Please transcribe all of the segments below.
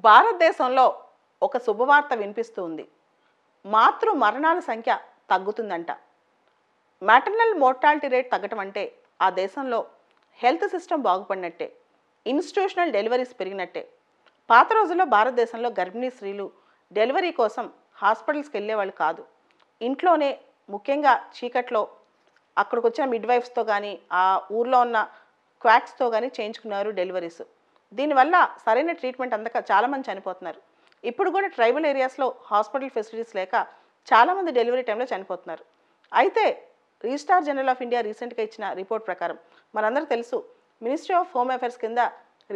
భారతదేశంలో ఒక శుభవార్త వినిపిస్తూ ఉంది. మాతృ మరణాల సంఖ్య తగ్గుతుందంట. మ్యాటర్నల్ మోర్టాలిటీ రేట్ తగ్గటం అంటే ఆ దేశంలో హెల్త్ సిస్టమ్ బాగుపడినట్టే, ఇన్స్టిట్యూషనల్ డెలివరీస్ పెరిగినట్టే. పాత రోజుల్లో భారతదేశంలో గర్భిణీ స్త్రీలు డెలివరీ కోసం హాస్పిటల్స్కి వెళ్ళేవాళ్ళు కాదు. ఇంట్లోనే, ముఖ్యంగా చీకట్లో అక్కడికి వచ్చిన మిడ్వైఫ్స్తో కానీ ఆ ఊర్లో ఉన్న క్వాక్స్తో కానీ చేయించుకున్నారు డెలివరీస్. దీనివల్ల సరైన ట్రీట్మెంట్ అందక చాలామంది చనిపోతున్నారు. ఇప్పుడు కూడా ట్రైబల్ ఏరియాస్లో హాస్పిటల్ ఫెసిలిటీస్ లేక చాలామంది డెలివరీ టైంలో చనిపోతున్నారు. అయితే రిజిస్ట్రార్ జనరల్ ఆఫ్ ఇండియా రీసెంట్గా ఇచ్చిన రిపోర్ట్ ప్రకారం, మనందరూ తెలుసు, మినిస్ట్రీ ఆఫ్ హోమ్ అఫైర్స్ కింద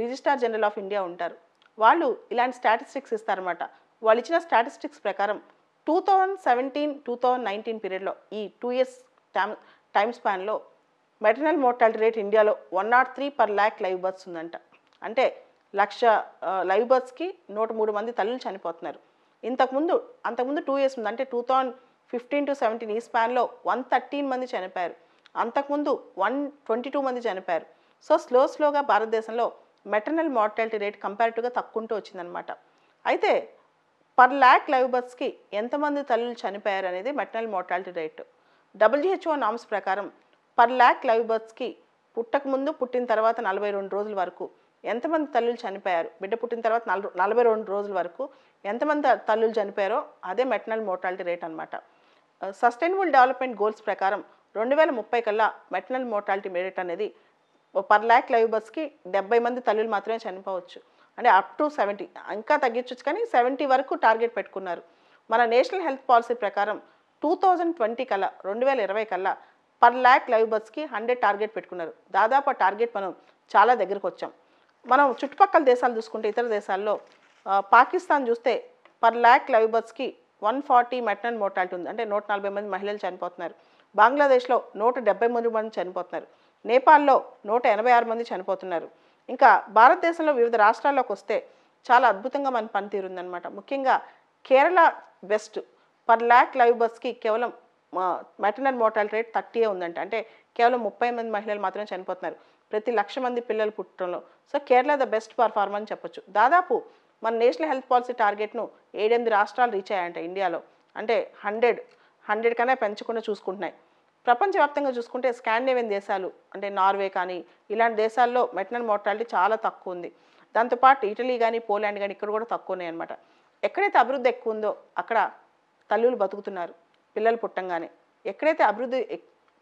రిజిస్ట్రార్ జనరల్ ఆఫ్ ఇండియా ఉంటారు. వాళ్ళు ఇలాంటి స్టాటిస్టిక్స్ ఇస్తారన్నమాట. వాళ్ళు ఇచ్చిన స్టాటిస్టిక్స్ ప్రకారం 2017-2019 పీరియడ్లో ఈ 2 years టైమ్ స్పాన్లో మెటర్నల్ మోర్టాలిటీ రేట్ ఇండియాలో 103 per lakh లైవ్ బర్త్స్ ఉందంట. అంటే 1,00,000 లైవ్ బర్త్స్కి 103 మంది తల్లులు చనిపోతున్నారు. అంతకుముందు 2 years ఉంది, అంటే 2015-17 ఈ స్పాన్లో 113 మంది చనిపోయారు. అంతకుముందు 122 మంది చనిపోయారు. సో స్లోగా భారతదేశంలో మెటర్నల్ మోర్టాలిటీ రేట్ కంపారిటివ్గా తక్కువ వచ్చిందనమాట. అయితే పర్ ల్యాక్ లైవ్ బర్త్స్కి ఎంతమంది తల్లులు చనిపోయారు అనేది maternal mortality rate. WHO norms ప్రకారం పర్ ల్యాక్ లైవ్ బర్త్స్కి పుట్టకముందు, పుట్టిన తర్వాత 42 రోజుల వరకు ఎంతమంది తల్లులు చనిపోయారు, బిడ్డ పుట్టిన తర్వాత 42 రోజుల వరకు ఎంతమంది తల్లులు చనిపోయారో అదే మెటర్నల్ మోర్టాలిటీ రేట్ అనమాట. సస్టైనబుల్ డెవలప్మెంట్ గోల్స్ ప్రకారం 2030 కల్లా మెటర్నల్ మోర్టాలిటీ రేట్ అనేది పర్ ల్యాక్ లైవ్ బర్త్స్కి 70 మంది తల్లులు మాత్రమే చనిపోవచ్చు. అంటే అప్ టు 70, ఇంకా తగ్గించవచ్చు, కానీ 70 వరకు టార్గెట్ పెట్టుకున్నారు. మన నేషనల్ హెల్త్ పాలసీ ప్రకారం 2020 కల్లా, 2020 కల్లా పర్ ల్యాక్ లైవ్ బర్త్స్కి 100 టార్గెట్ పెట్టుకున్నారు. దాదాపు ఆ టార్గెట్ మనం చాలా దగ్గరకు వచ్చాం. మనం చుట్టుపక్కల దేశాలు చూసుకుంటే, ఇతర దేశాల్లో పాకిస్తాన్ చూస్తే పర్ ల్యాక్ లైవ్ బర్త్స్కి 140 మెటర్నల్ మోర్టాలిటీ ఉంది, అంటే 140 మంది మహిళలు చనిపోతున్నారు. బంగ్లాదేశ్లో 173 మంది చనిపోతున్నారు. నేపాల్లో 186 మంది చనిపోతున్నారు. ఇంకా భారతదేశంలో వివిధ రాష్ట్రాల్లోకి వస్తే చాలా అద్భుతంగా మన పనితీరు ఉందన్నమాట. ముఖ్యంగా Kerala best. Per lakh live బర్త్స్కి కేవలం మెటర్నల్ మోర్టాలిటీ రేట్ 30 ఉందంట. అంటే కేవలం 30 మంది మహిళలు మాత్రమే చనిపోతున్నారు ప్రతి 1,00,000 మంది పిల్లలు పుట్టడంలో. So Kerala the best performer అని చెప్పొచ్చు. దాదాపు మన నేషనల్ హెల్త్ పాలసీ టార్గెట్ను 7-8 రాష్ట్రాలు రీచ్ అయ్యాయంట ఇండియాలో. అంటే 100 కన్నా పెంచకుండా చూసుకుంటున్నాయి. ప్రపంచవ్యాప్తంగా చూసుకుంటే స్కాండినేవియన్ దేశాలు, అంటే నార్వే కానీ ఇలాంటి దేశాల్లో మెటర్నల్ మోర్టాలిటీ చాలా తక్కువ ఉంది. దాంతోపాటు ఇటలీ కానీ, పోలాండ్ కానీ ఇక్కడ కూడా తక్కువ ఉన్నాయి అనమాట. ఎక్కడైతే అభివృద్ధి ఎక్కువ ఉందో అక్కడ తల్లులు బతుకుతున్నారు పిల్లలు పుట్టంగానే. ఎక్కడైతే అభివృద్ధి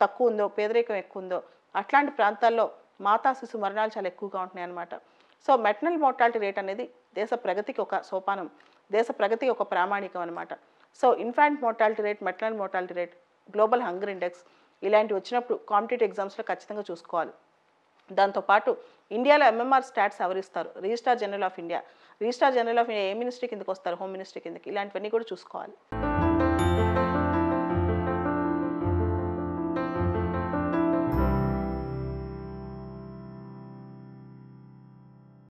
తక్కువ ఉందో, పేదరికం ఎక్కువ ఉందో అట్లాంటి ప్రాంతాల్లో మాతా శిశు మరణాలు చాలా ఎక్కువగా ఉంటున్నాయి అన్నమాట. సో మెటర్నల్ మోర్టాలిటీ రేట్ అనేది దేశ ప్రగతికి ఒక సోపానం, దేశ ప్రగతికి ఒక ప్రామాణికం అనమాట. So infant mortality rate, maternal mortality rate, global hunger index ఇలాంటివి వచ్చినప్పుడు కాంపిటేటివ్ ఎగ్జామ్స్లో ఖచ్చితంగా చూసుకోవాలి. దాంతోపాటు ఇండియాలో MMR స్టాట్స్ ఎవరిస్తారు? Registrar general of India. Registrar general of India A ministry కిందకి వస్తారు? హోమ్ మినిస్ట్రీ కిందకి. ఇలాంటివన్నీ కూడా చూసుకోవాలి.